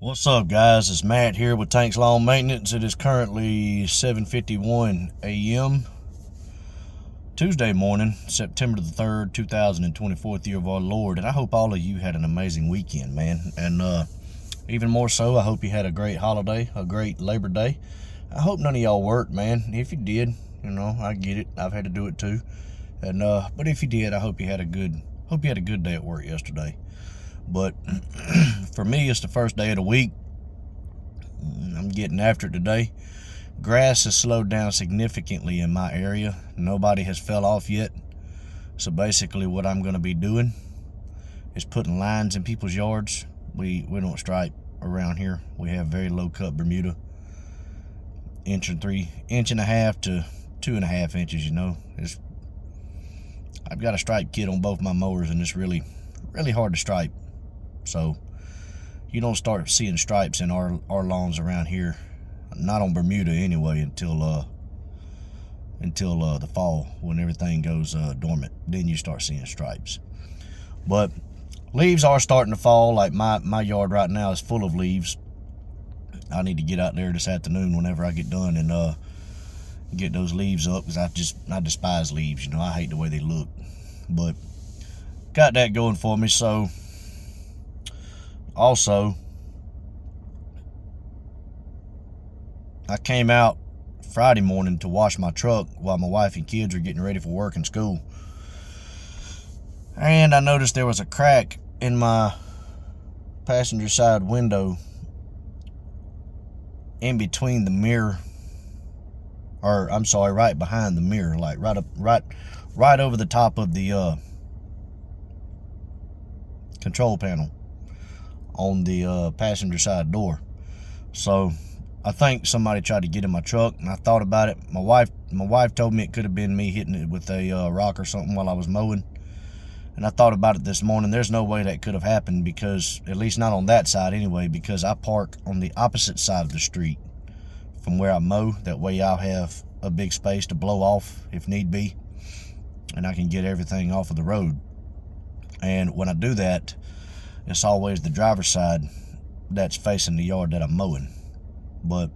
What's up, guys? It's Matt here with Tanks Lawn Maintenance. It is currently 7:51 a.m. Tuesday morning, September the 3rd, 2024, year of our Lord. And I hope all of you had an amazing weekend, man. And even more so, I hope you had a great holiday, a great Labor Day. I hope none of y'all worked, man. If you did, I get it. I've had to do it too. And but if you did, I hope you had a good day at work yesterday. But for me, it's the first day of the week. I'm getting after it today. Grass has slowed down significantly in my area. Nobody has fell off yet. So basically what I'm going to be doing is putting lines in people's yards. We don't stripe around here. We have very low cut Bermuda. Inch and 1.5 to 2.5 inches, I've got a stripe kit on both my mowers, and it's really hard to stripe. So you don't start seeing stripes in our lawns around here, not on Bermuda anyway, until the fall, when everything goes dormant. Then you start seeing stripes. But leaves are starting to fall. Like my yard right now is full of leaves. I need to get out there this afternoon whenever I get done and get those leaves up, because I despise leaves. I hate the way they look. But got that going for me. So also, I came out Friday morning to wash my truck while my wife and kids were getting ready for work and school. And I noticed there was a crack in my passenger side window in between the mirror, or I'm sorry, right behind the mirror, like right over the top of the control panel on the passenger side door. So I think somebody tried to get in my truck, and I thought about it. My wife told me it could have been me hitting it with a rock or something while I was mowing. And I thought about it this morning. There's no way that could have happened, because, at least not on that side anyway, because I park on the opposite side of the street from where I mow. That way I'll have a big space to blow off if need be, and I can get everything off of the road. And when I do that, it's always the driver's side that's facing the yard that I'm mowing. But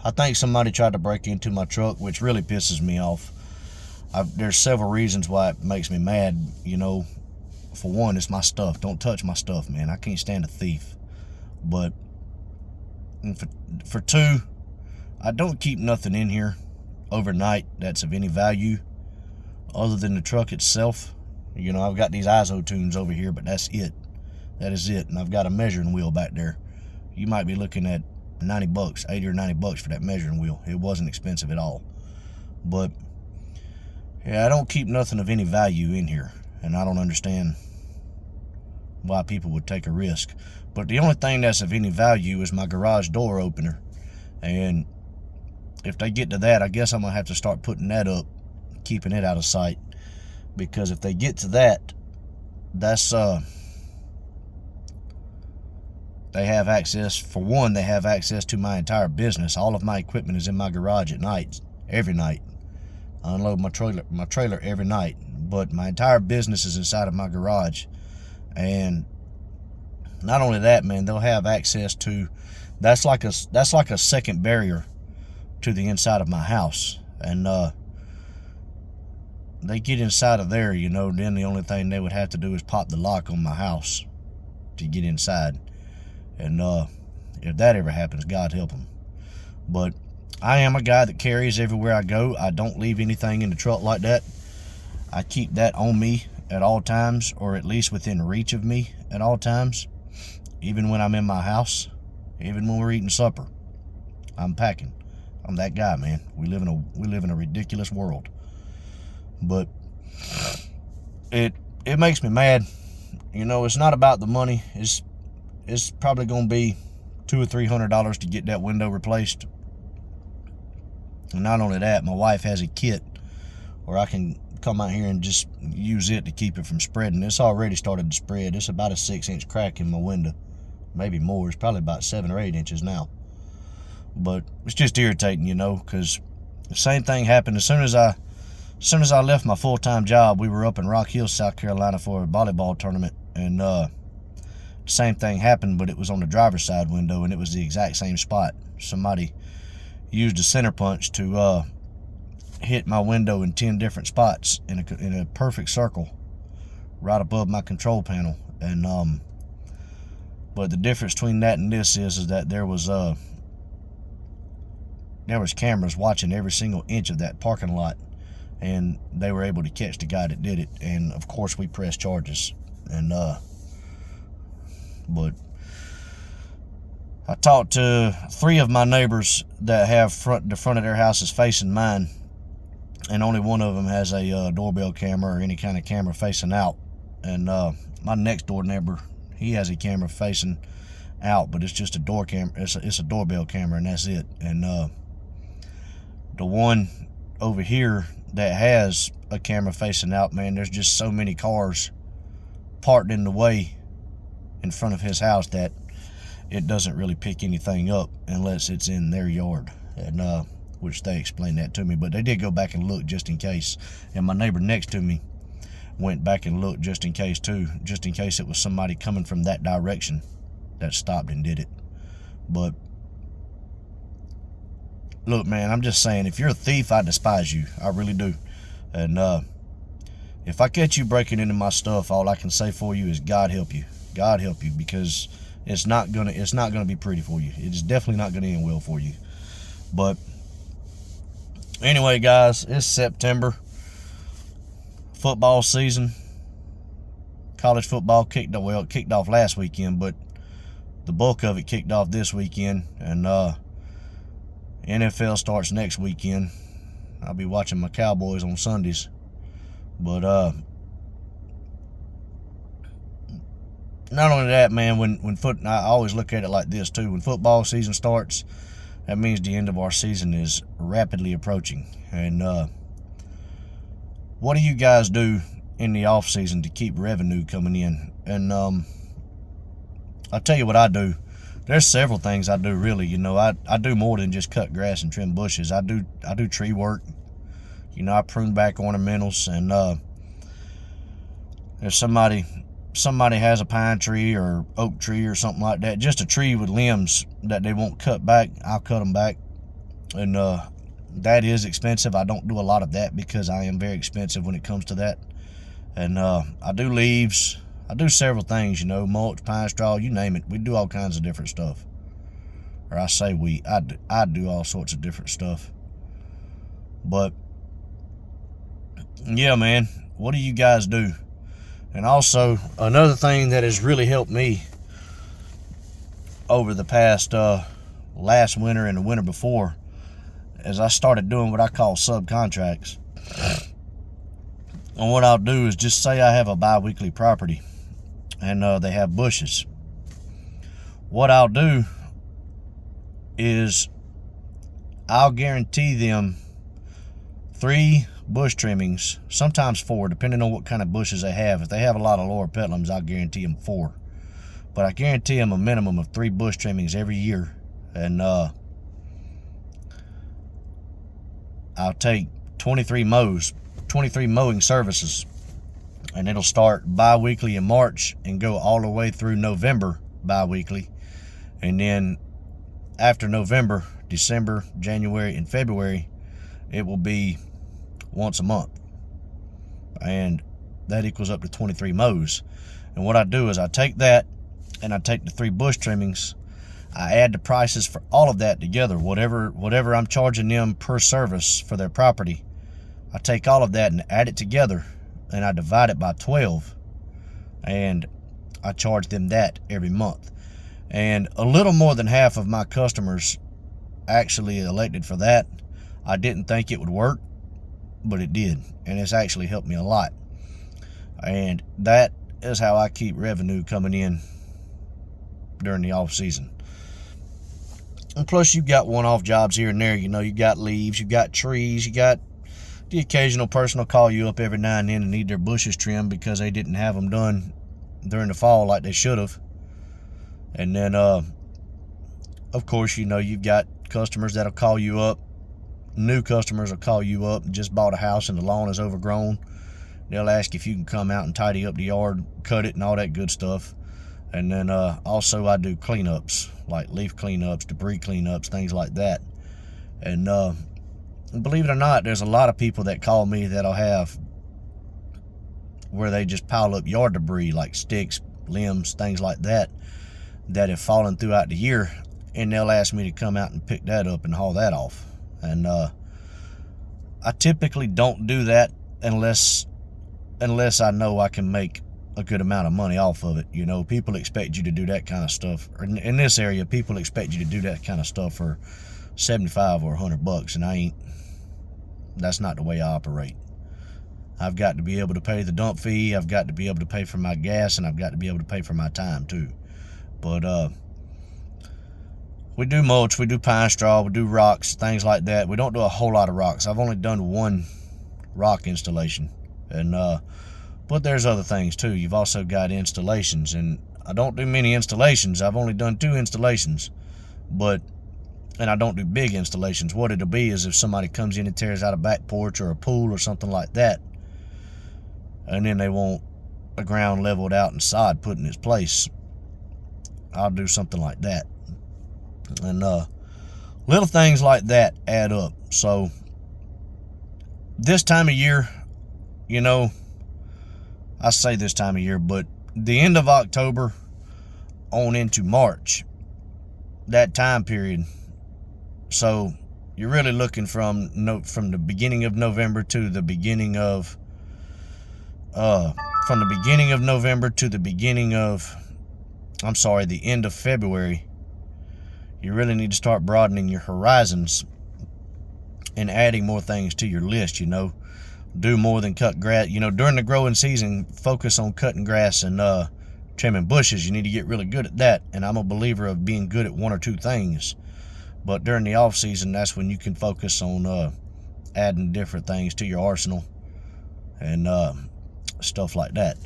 I think somebody tried to break into my truck, which really pisses me off. There's several reasons why it makes me mad. For one, it's my stuff. Don't touch my stuff, man. I can't stand a thief. But for two, I don't keep nothing in here overnight that's of any value other than the truck itself. I've got these ISO tunes over here, but that's it. That is it. And I've got a measuring wheel back there. You might be looking at $90, $80 or $90 for that measuring wheel. It wasn't expensive at all. But yeah, I don't keep nothing of any value in here, and I don't understand why people would take a risk. But the only thing that's of any value is my garage door opener. And if they get to that, I guess I'm gonna have to start putting that up, keeping it out of sight. Because if they get to that, that's they have access. For one, they have access to my entire business. All of my equipment is in my garage at night, every night. I unload my trailer every night, but my entire business is inside of my garage. And not only that, man, they'll have access to, that's like a second barrier to the inside of my house. And they get inside of there, then the only thing they would have to do is pop the lock on my house to get inside. And if that ever happens, God help them. But I am a guy that carries everywhere I go. I don't leave anything in the truck like that. I keep that on me at all times, or at least within reach of me at all times. Even when I'm in my house, even when we're eating supper, I'm packing. I'm that guy, man. We live in a ridiculous world. But it makes me mad. It's not about the money. It's probably gonna be $200 or $300 to get that window replaced. And not only that, my wife has a kit where I can come out here and just use it to keep it from spreading. It's already started to spread. It's about a 6-inch crack in my window, maybe more. It's probably about 7 or 8 inches now. But it's just irritating, because the same thing happened as soon as I left my full-time job. We were up in Rock Hill, South Carolina for a volleyball tournament, and same thing happened, but it was on the driver's side window, and it was the exact same spot. Somebody used a center punch to hit my window in 10 different spots in a perfect circle right above my control panel. And but the difference between that and this is that there was cameras watching every single inch of that parking lot, and they were able to catch the guy that did it. And of course we pressed charges. And but I talked to 3 of my neighbors that have the front of their houses facing mine, and only one of them has a doorbell camera or any kind of camera facing out. And my next door neighbor, he has a camera facing out, but it's just a door camera. It's a doorbell camera, and that's it. And the one over here that has a camera facing out, man, there's just so many cars parked in the way in front of his house that it doesn't really pick anything up unless it's in their yard. And which they explained that to me, but they did go back and look just in case. And my neighbor next to me went back and looked just in case too, just in case it was somebody coming from that direction that stopped and did it. But look, man, I'm just saying, if you're a thief, I despise you. I really do. And if I catch you breaking into my stuff, all I can say for you is God help you. God help you, because it's not gonna be pretty for you. It's definitely not gonna end well for you. But anyway, guys, it's September. Football season. College football kicked off last weekend, but the bulk of it kicked off this weekend. And NFL starts next weekend. I'll be watching my Cowboys on Sundays. But not only that, man, I always look at it like this too. When football season starts, that means the end of our season is rapidly approaching. And what do you guys do in the off season to keep revenue coming in? And I'll tell you what I do. There's several things I do, really. You know, I do more than just cut grass and trim bushes. I do tree work. You know, I prune back ornamentals. And if somebody has a pine tree or oak tree or something like that, just a tree with limbs that they won't cut back, I'll cut them back. And that is expensive. I don't do a lot of that because I am very expensive when it comes to that. And I do leaves. I do several things, you know, mulch, pine straw, you name it. We do all kinds of different stuff. Or I say I do all sorts of different stuff. But yeah, man, what do you guys do? And also, another thing that has really helped me over the past last winter and the winter before is I started doing what I call subcontracts. And what I'll do is, just say I have a bi-weekly property and they have bushes. What I'll do is I'll guarantee them 3 bush trimmings, sometimes 4, depending on what kind of bushes they have. If they have a lot of lower petalums, I'll guarantee them 4. But I guarantee them a minimum of 3 bush trimmings every year. And I'll take 23 mowing services, and it'll start bi-weekly in March and go all the way through November bi-weekly. And then after November, December, January, and February, it will be once a month. And that equals up to 23 mows. And what I do is I take that and I take the 3 bush trimmings, I add the prices for all of that together, whatever I'm charging them per service for their property. I take all of that and add it together, and I divide it by 12, and I charge them that every month. And a little more than half of my customers actually elected for that. I didn't think it would work, but it did, and it's actually helped me a lot. And that is how I keep revenue coming in during the off season. And plus, you've got one-off jobs here and there. You know, you got leaves, you got trees, you got the occasional person will call you up every now and then and need their bushes trimmed because they didn't have them done during the fall like they should have. And then, of course, you know, you've got customers that'll call you up. New customers will call you up and just bought a house and the lawn is overgrown, They'll ask if you can come out and tidy up the yard, cut it, and all that good stuff. And then also I do cleanups, like leaf cleanups, debris cleanups, things like that. And believe it or not, there's a lot of people that call me that'll have where they just pile up yard debris, like sticks, limbs, things like that, that have fallen throughout the year, and they'll ask me to come out and pick that up and haul that off. And I typically don't do that unless I know I can make a good amount of money off of it. You know, people expect you to do that kind of stuff. In this area, people expect you to do that kind of stuff for 75 or 100 bucks, and that's not the way I operate. I've got to be able to pay the dump fee, I've got to be able to pay for my gas, and I've got to be able to pay for my time too. But we do mulch, we do pine straw, we do rocks, things like that. We don't do a whole lot of rocks. I've only done one rock installation, and but there's other things too. You've also got installations, and I don't do many installations. I've only done 2 installations, and I don't do big installations. What it'll be is if somebody comes in and tears out a back porch or a pool or something like that, and then they want a ground leveled out and sod put in its place, I'll do something like that. And little things like that add up. So this time of year, you know, I say this time of year, but the end of October on into March, that time period. So you're really looking from the beginning of November to the beginning of the end of February. You really need to start broadening your horizons and adding more things to your list. You know, do more than cut grass. You know, during the growing season, focus on cutting grass and trimming bushes. You need to get really good at that, and I'm a believer of being good at 1 or 2 things. But during the off season, that's when you can focus on adding different things to your arsenal and stuff like that.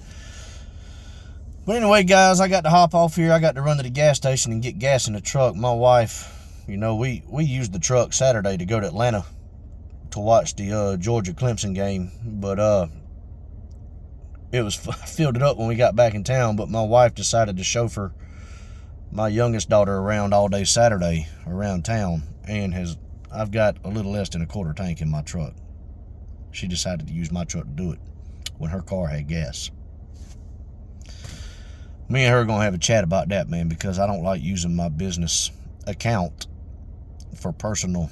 But anyway, guys, I got to hop off here. I got to run to the gas station and get gas in the truck. My wife, you know, we used the truck Saturday to go to Atlanta to watch the Georgia Clemson game, but it was filled it up when we got back in town. But my wife decided to chauffeur my youngest daughter around all day Saturday around town, and I've got a little less than a quarter tank in my truck. She decided to use my truck to do it when her car had gas. Me and her are going to have a chat about that, man, because I don't like using my business account for personal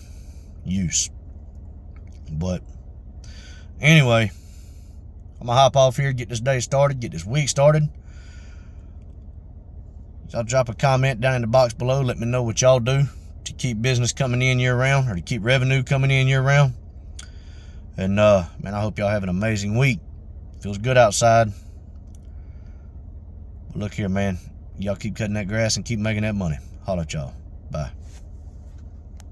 use. But anyway, I'm going to hop off here, get this day started, get this week started. I'll drop a comment down in the box below. Let me know what y'all do to keep business coming in year-round, or to keep revenue coming in year-round. And, man, I hope y'all have an amazing week. Feels good outside. But look here, man. Y'all keep cutting that grass and keep making that money. Holla at y'all. Bye.